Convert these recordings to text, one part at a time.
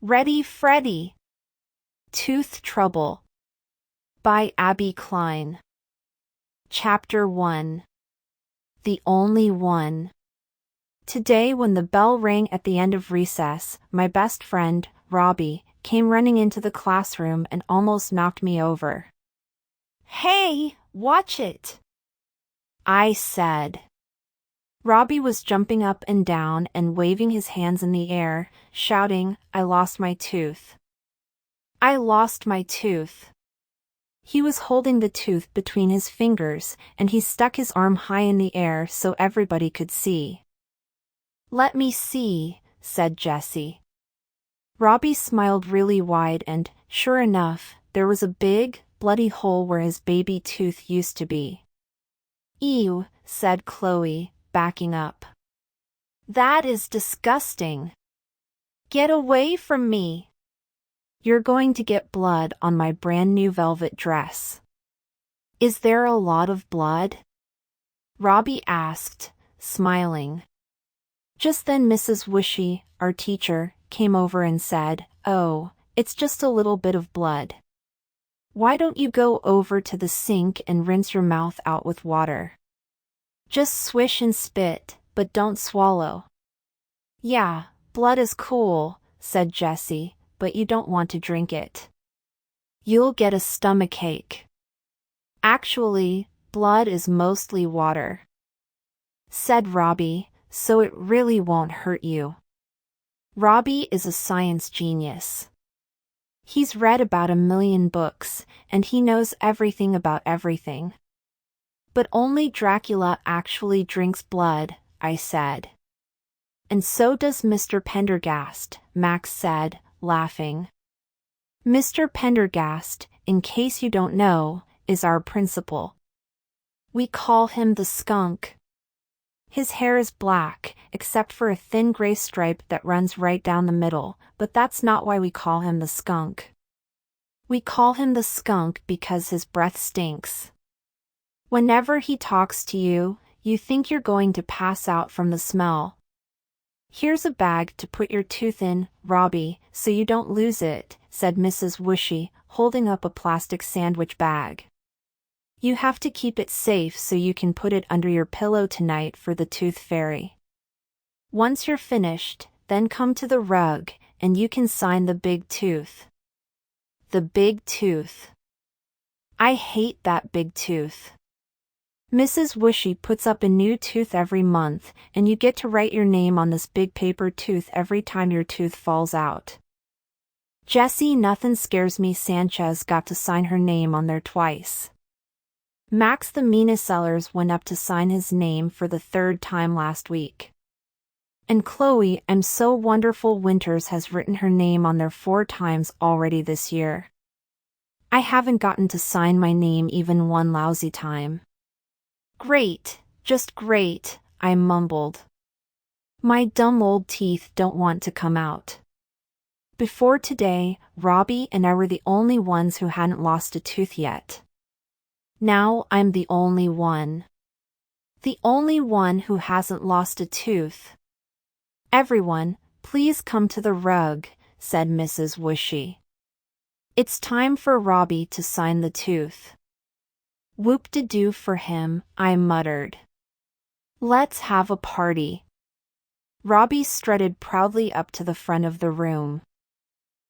Ready, Freddy. Tooth Trouble by Abby Klein. Chapter 1. The Only One. Today when the bell rang at the end of recess, my best friend, Robbie, came running into the classroom and almost knocked me over. "Hey, watch it!" I said. Robbie was jumping up and down and waving his hands in the air, shouting, "I lost my tooth. I lost my tooth." He was holding the tooth between his fingers, and he stuck his arm high in the air so everybody could see. "Let me see," said Jessie. Robbie smiled really wide and, sure enough, there was a big, bloody hole where his baby tooth used to be. "Ew," said Chloe, backing up. "That is disgusting. Get away from me. You're going to get blood on my brand new velvet dress." "Is there a lot of blood?" Robbie asked, smiling. Just then Mrs. Wishy, our teacher, came over and said, "Oh, it's just a little bit of blood. Why don't you go over to the sink and rinse your mouth out with water? Just swish and spit, but don't swallow." "Yeah, blood is cool," said Jessie, "but you don't want to drink it. You'll get a stomachache. Actually, blood is mostly water," said Robbie, "so it really won't hurt you." Robbie is a science genius. He's read about 1,000,000 books, and he knows everything about everything. "But only Dracula actually drinks blood," I said. "And so does Mr. Pendergast," Max said, laughing. Mr. Pendergast, in case you don't know, is our principal. We call him the skunk. His hair is black, except for a thin gray stripe that runs right down the middle, but that's not why we call him the skunk. We call him the skunk because his breath stinks. Whenever he talks to you, you think you're going to pass out from the smell. "Here's a bag to put your tooth in, Robbie, so you don't lose it," said Mrs. Wishy, holding up a plastic sandwich bag. "You have to keep it safe so you can put it under your pillow tonight for the tooth fairy. Once you're finished, then come to the rug, and you can sign the big tooth." The big tooth. I hate that big tooth. Mrs. Wishy puts up a new tooth every month, and you get to write your name on this big paper tooth every time your tooth falls out. Jessie Nothing Scares Me Sanchez got to sign her name on there twice. Max the Mina Sellers went up to sign his name for the 3rd time last week. And Chloe I'm So Wonderful Winters has written her name on there 4 times already this year. I haven't gotten to sign my name even one lousy time. "Great, just great," I mumbled. My dumb old teeth don't want to come out. Before today, Robbie and I were the only ones who hadn't lost a tooth yet. Now I'm the only one. The only one who hasn't lost a tooth. "Everyone, please come to the rug," said Mrs. Wishy. "It's time for Robbie to sign the tooth." "Whoop-de-doo for him," I muttered. "Let's have a party." Robbie strutted proudly up to the front of the room.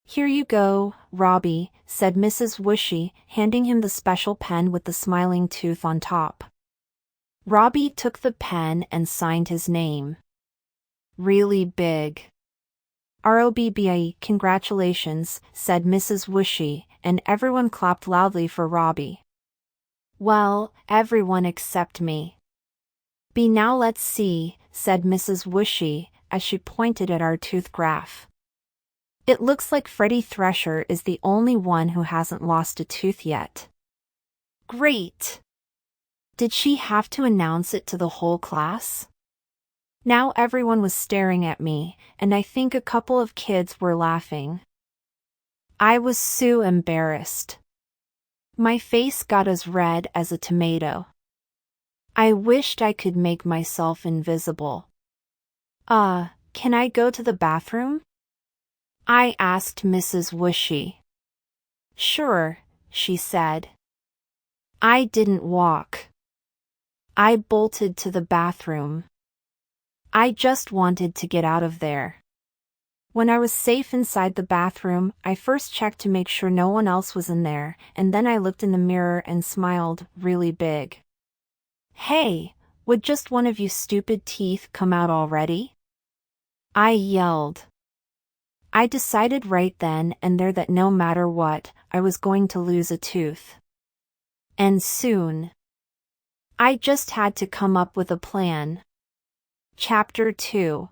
"Here you go, Robbie," said Mrs. Wishy, handing him the special pen with the smiling tooth on top. Robbie took the pen and signed his name. Really big. "ROBBIE, congratulations," said Mrs. Wishy, and everyone clapped loudly for Robbie. Well, everyone except me. "B now let's see," said Mrs. Wishy, as she pointed at our tooth graph. "It looks like Freddy Thresher is the only one who hasn't lost a tooth yet." Great! Did she have to announce it to the whole class? Now everyone was staring at me, and I think a couple of kids were laughing. I was so embarrassed. My face got as red as a tomato. I wished I could make myself invisible. Can I go to the bathroom?" I asked Mrs. Wushy. Sure, she said. I didn't walk. I bolted to the bathroom. I just wanted to get out of there. When I was safe inside the bathroom, I first checked to make sure no one else was in there, and then I looked in the mirror and smiled really big. Hey, would just one of you stupid teeth come out already? I yelled. I decided right then and there that no matter what, I was going to lose a tooth. And soon. I just had to come up with a plan. Chapter 2.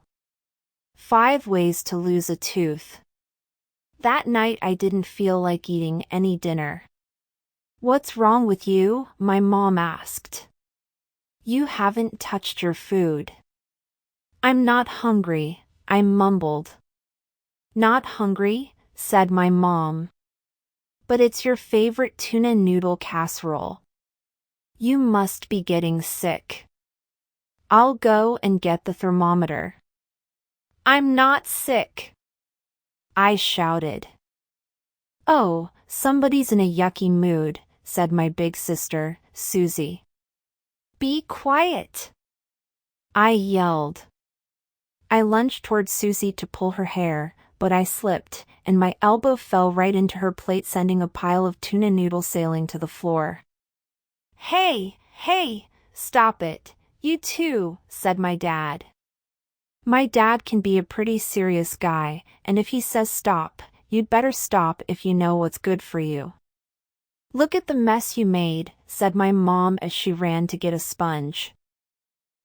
5 Ways to Lose a Tooth. That night I didn't feel like eating any dinner. What's wrong with you? My mom asked. You haven't touched your food. I'm not hungry, I mumbled. Not hungry, said my mom. But it's your favorite tuna noodle casserole. You must be getting sick. I'll go and get the thermometer. I'm not sick, I shouted. Oh, somebody's in a yucky mood, said my big sister, Susie. Be quiet, I yelled. I lunged toward Susie to pull her hair, but I slipped, and my elbow fell right into her plate, sending a pile of tuna noodles sailing to the floor. Hey, stop it, you too, said my dad. My dad can be a pretty serious guy, and if he says stop, you'd better stop if you know what's good for you. Look at the mess you made, said my mom as she ran to get a sponge.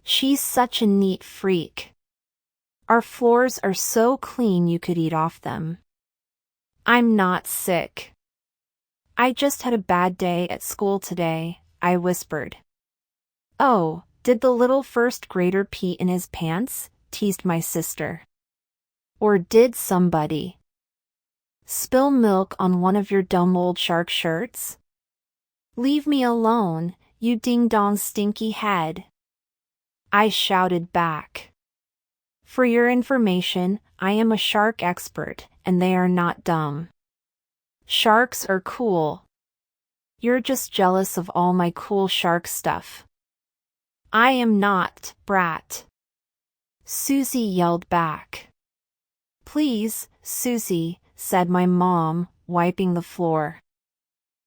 She's such a neat freak. Our floors are so clean you could eat off them. I'm not sick. I just had a bad day at school today, I whispered. Oh, did the little first grader pee in his pants? Teased my sister. Or did somebody spill milk on one of your dumb old shark shirts? Leave me alone, you ding-dong stinky head, I shouted back. For your information, I am a shark expert, and they are not dumb. Sharks are cool. You're just jealous of all my cool shark stuff. I am not, brat, Susie yelled back. Please, Susie, said my mom, wiping the floor.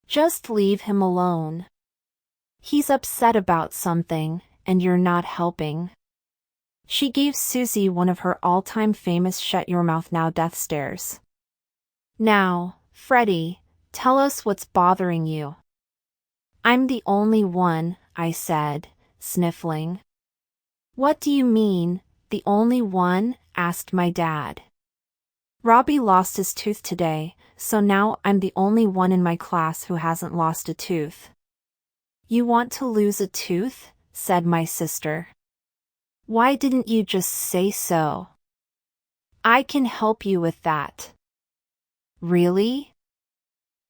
Just leave him alone. He's upset about something, and you're not helping. She gave Susie one of her all-time famous shut your mouth now death stares. Now, Freddy, tell us what's bothering you. I'm the only one, I said, sniffling. What do you mean, the only one? Asked my dad. Robbie lost his tooth today, so now I'm the only one in my class who hasn't lost a tooth. You want to lose a tooth? Said my sister. Why didn't you just say so? I can help you with that. Really?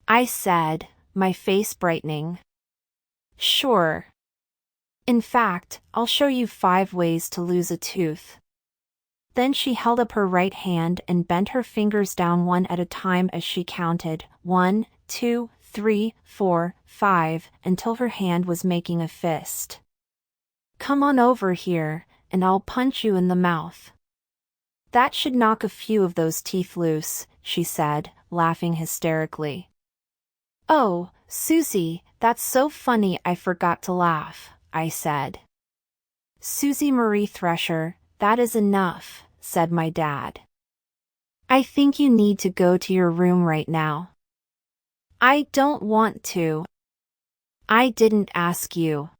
I said, my face brightening. Sure. In fact, I'll show you 5 ways to lose a tooth. Then she held up her right hand and bent her fingers down one at a time as she counted 1, 2, 3, 4, 5, until her hand was making a fist. Come on over here, and I'll punch you in the mouth. That should knock a few of those teeth loose, she said, laughing hysterically. Oh, Susie, that's so funny I forgot to laugh, I said. Susie Marie Thresher, that is enough, said my dad. I think you need to go to your room right now. I don't want to. I didn't ask you.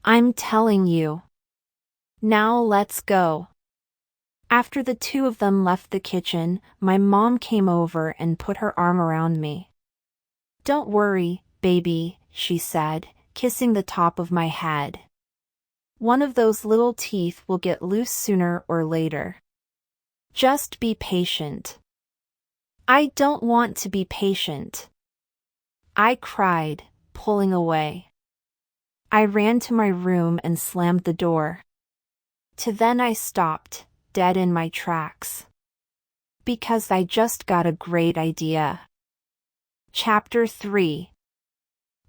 I'm telling you. Now let's go. After the two of them left the kitchen, my mom came over and put her arm around me. Don't worry, baby, she said, kissing the top of my head. One of those little teeth will get loose sooner or later. Just be patient. I don't want to be patient, I cried, pulling away. I ran to my room and slammed the door. Then I stopped, dead in my tracks. because I just got a great idea. Chapter 3.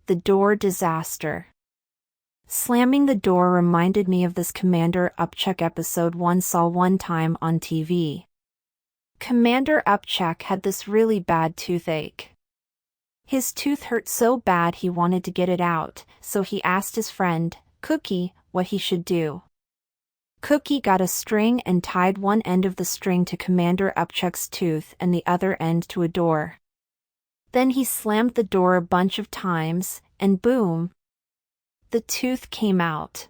The Door Disaster. Slamming the door reminded me of this Commander Upchuck episode one saw one time on TV. Commander Upchuck had this really bad toothache. His tooth hurt so bad he wanted to get it out, so he asked his friend, Cookie, what he should do. Cookie got a string and tied one end of the string to Commander Upchuck's tooth and the other end to a door. Then he slammed the door a bunch of times, and boom! The tooth came out.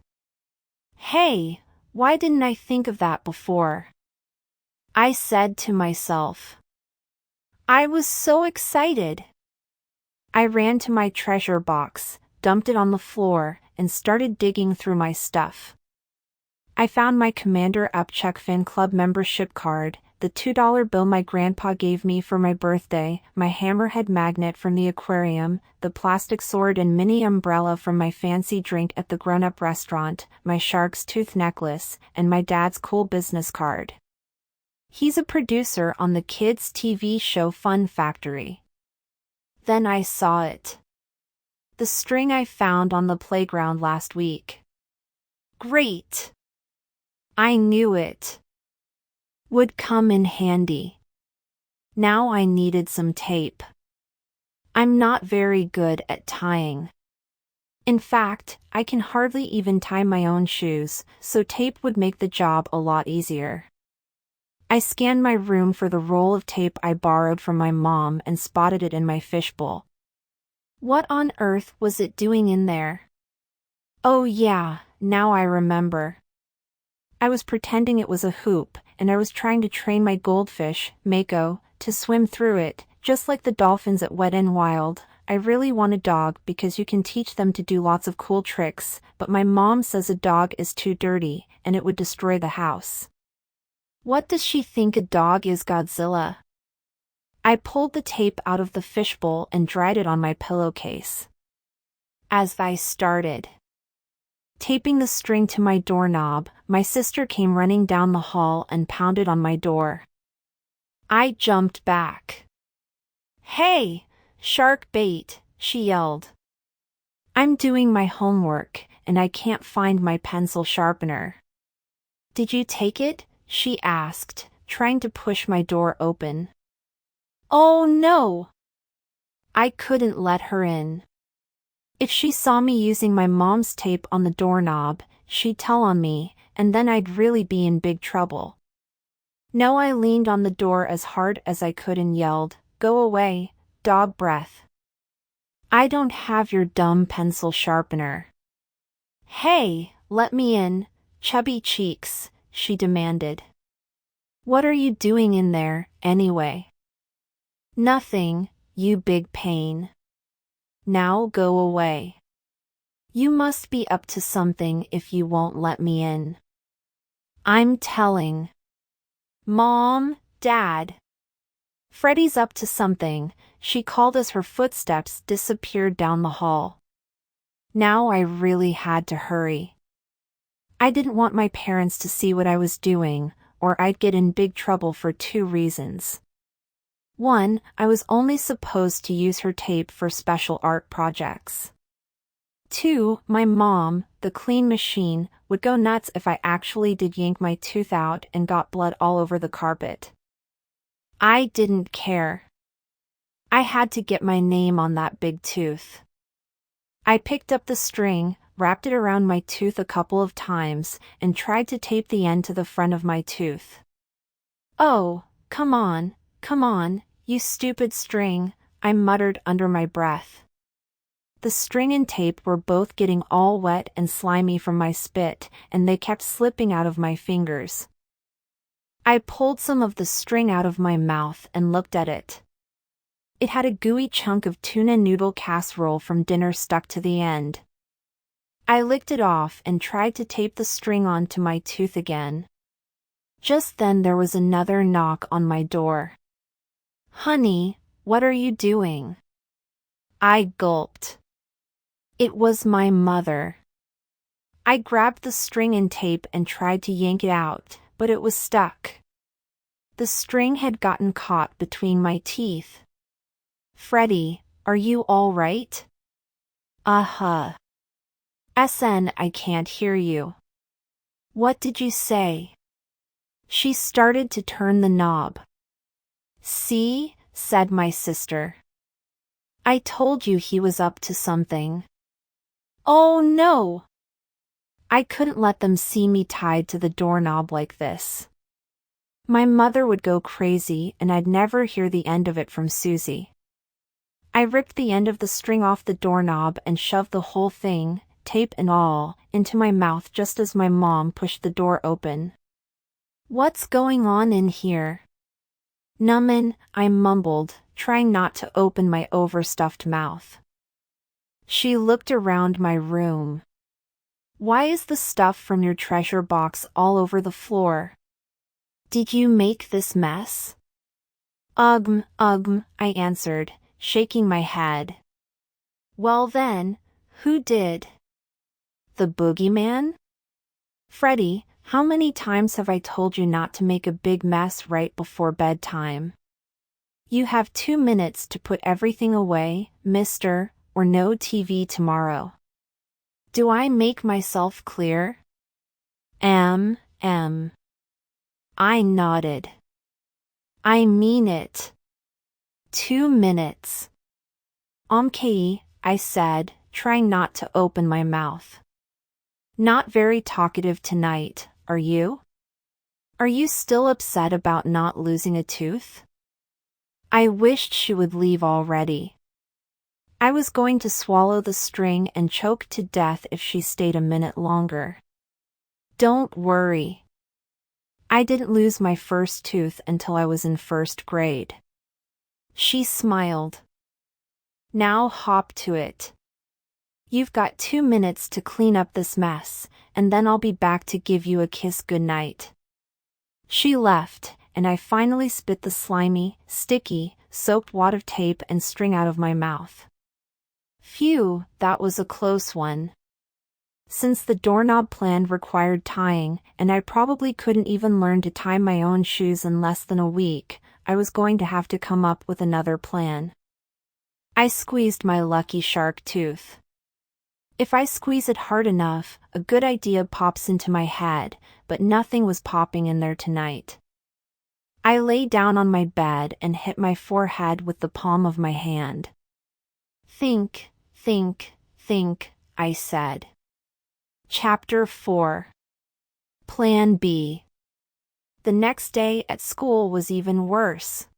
Hey, why didn't I think of that before? I said to myself. I was so excited. I ran to my treasure box, dumped it on the floor, and started digging through my stuff. I found my Commander Upchuck fan club membership card, the $2 bill my grandpa gave me for my birthday, my hammerhead magnet from the aquarium, the plastic sword and mini umbrella from my fancy drink at the grown-up restaurant, my shark's tooth necklace, and my dad's cool business card. He's a producer on the kids' TV show Fun Factory. Then I saw it. The string I found on the playground last week. Great! I knew it would come in handy. Now I needed some tape. I'm not very good at tying. In fact, I can hardly even tie my own shoes, so tape would make the job a lot easier. I scanned my room for the roll of tape I borrowed from my mom and spotted it in my fishbowl. What on earth was it doing in there? Oh yeah, now I remember. I was pretending it was a hoop, and I was trying to train my goldfish, Mako, to swim through it, just like the dolphins at Wet n Wild. I really want a dog because you can teach them to do lots of cool tricks, but my mom says a dog is too dirty, and it would destroy the house. What does she think a dog is, Godzilla? I pulled the tape out of the fishbowl and dried it on my pillowcase. As I started taping the string to my doorknob, my sister came running down the hall and pounded on my door. I jumped back. Hey, shark bait, she yelled. I'm doing my homework, and I can't find my pencil sharpener. Did you take it? She asked, trying to push my door open. Oh no! I couldn't let her in. If she saw me using my mom's tape on the doorknob, she'd tell on me, and then I'd really be in big trouble. No, I leaned on the door as hard as I could and yelled, Go away, dog breath. I don't have your dumb pencil sharpener. Hey, let me in, chubby cheeks, she demanded. What are you doing in there, anyway? Nothing, you big pain. Now go away. You must be up to something if you won't let me in. I'm telling. Mom, Dad. Freddy's up to something, she called as her footsteps disappeared down the hall. Now I really had to hurry. I didn't want my parents to see what I was doing, or I'd get in big trouble for 2 reasons. 1, I was only supposed to use her tape for special art projects. 2, my mom, the clean machine, would go nuts if I actually did yank my tooth out and got blood all over the carpet. I didn't care. I had to get my name on that big tooth. I picked up the string, wrapped it around my tooth a couple of times, and tried to tape the end to the front of my tooth. Oh, come on, you stupid string, I muttered under my breath. The string and tape were both getting all wet and slimy from my spit, and they kept slipping out of my fingers. I pulled some of the string out of my mouth and looked at it. It had a gooey chunk of tuna noodle casserole from dinner stuck to the end. I licked it off and tried to tape the string onto my tooth again. Just then there was another knock on my door. Honey, what are you doing? I gulped. It was my mother. I grabbed the string and tape and tried to yank it out, but it was stuck. The string had gotten caught between my teeth. Freddy, are you all right? Uh-huh. SN, I can't hear you. What did you say? She started to turn the knob. See, said my sister. I told you he was up to something. Oh no! I couldn't let them see me tied to the doorknob like this. My mother would go crazy and I'd never hear the end of it from Susie. I ripped the end of the string off the doorknob and shoved the whole thing, tape and all, into my mouth just as my mom pushed the door open. What's going on in here? Numbin', I mumbled, trying not to open my overstuffed mouth. She looked around my room. Why is the stuff from your treasure box all over the floor? Did you make this mess? I answered, shaking my head. Well then, who did? The boogeyman? Freddy, how many times have I told you not to make a big mess right before bedtime? You have 2 minutes to put everything away, mister, or no TV tomorrow. Do I make myself clear? I nodded. I mean it. 2 minutes. Okay, I said, trying not to open my mouth. Not very talkative tonight, are you? Are you still upset about not losing a tooth? I wished she would leave already. I was going to swallow the string and choke to death if she stayed a minute longer. Don't worry. I didn't lose my first tooth until I was in 1st grade. She smiled. Now hop to it. You've got 2 minutes to clean up this mess, and then I'll be back to give you a kiss goodnight. She left, and I finally spit the slimy, sticky, soaked wad of tape and string out of my mouth. Phew, that was a close one. Since the doorknob plan required tying, and I probably couldn't even learn to tie my own shoes in less than a week, I was going to have to come up with another plan. I squeezed my lucky shark tooth. If I squeeze it hard enough, a good idea pops into my head, but nothing was popping in there tonight. I lay down on my bed and hit my forehead with the palm of my hand. Think, I said. Chapter 4. Plan B. The next day at school was even worse.